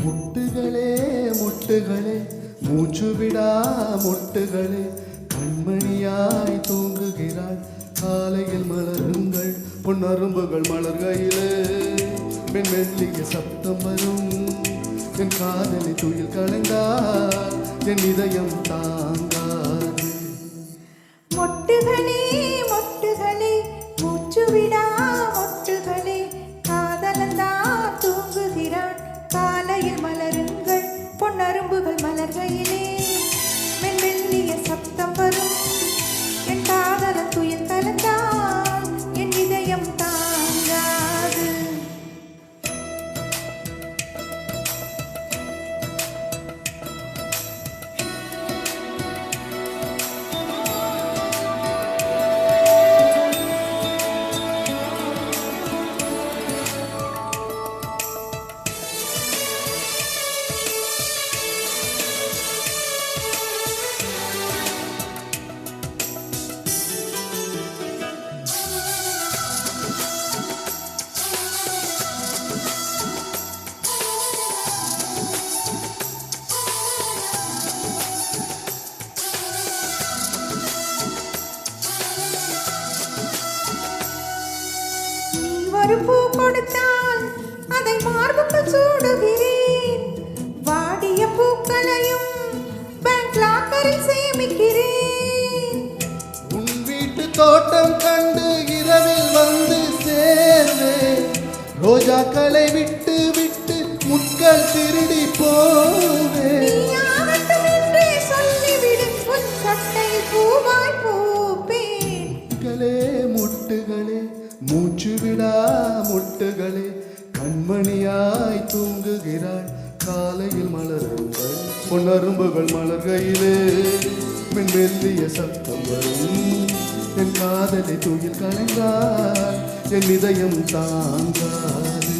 முட்டுகளே முட்டுகளே மூச்சுவிடா முட்டுகளே கண்மணியாய் தூங்குகிறாள் காலையில் மலருங்கள் பொன்னரும்புகள் மலர்கையிலே மெல்லிய சப்தம் வரும் என் காதலி துயில் கலைந்தால் என் இதயம் தாங்காது. மொட்டுகளே மொட்டுகளே மூச்சுவிடா மொட்டுகளே காதலந்தான் தூங்குகிறான் காலையில் மலருங்கள் பொன்னரும்புகள் மலர்கையிலே மெல்லிய சப்தம் வரும் என் காதலன் துயில் கலந்தான் என் இதயம் தாங்காது. ஒரு பூ கொடுத்தால் அதை மார்புக்கு சூடுகிறேன். வாடிய பூக்களையும் பேங்க் லாக்கரில் சேமிக்கிறேன். உன் வீட்டு தோட்டம் கண்டு இரவில் வந்து சேர்ந்தேன். ரோஜாக்களை விட்டு விட்டு முட்கள் திருடி போவேன். சொல்லிவிடு உன் சட்டையில் பூவாய் பூப்பேன். முட்டுகளே மூச்சுவிடா முட்டுகளே கண்மணியாய் தூங்குகிறாள் காலையில் மலருங்கள் பொன்னரும்புகள் மலர்கையிலே மெல்லிய சத்தம் வரும் என் காதலை துயில் கலைந்தால் என் இதயம் தாங்காது.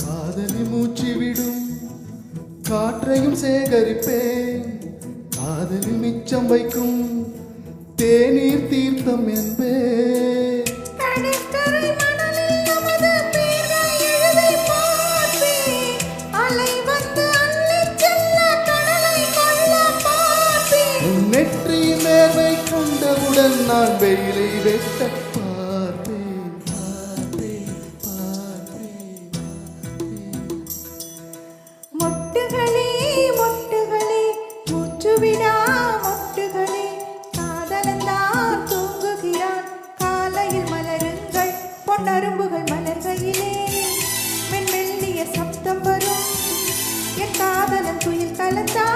காதலி மூச்சு விடும் காற்றையும் சேகரிப்பேன். காதலில் மிச்சம் வைக்கும் தேநீர் தீர்த்தம் என்பேன். நெற்றி மேர்வை கொண்டவுடன் நான் வெயிலை வெட்ட மொட்டுகளே மொட்டுகளே மூச்சுவிடா மொட்டுகளே காதலந்தான் தூங்குகிறான் காலையில் மலருங்கள் பொன்னரும்புகள் மலர்கையிலே மெல்லிய சப்தம் வரும் என் காதலன் துயில் கலந்தான்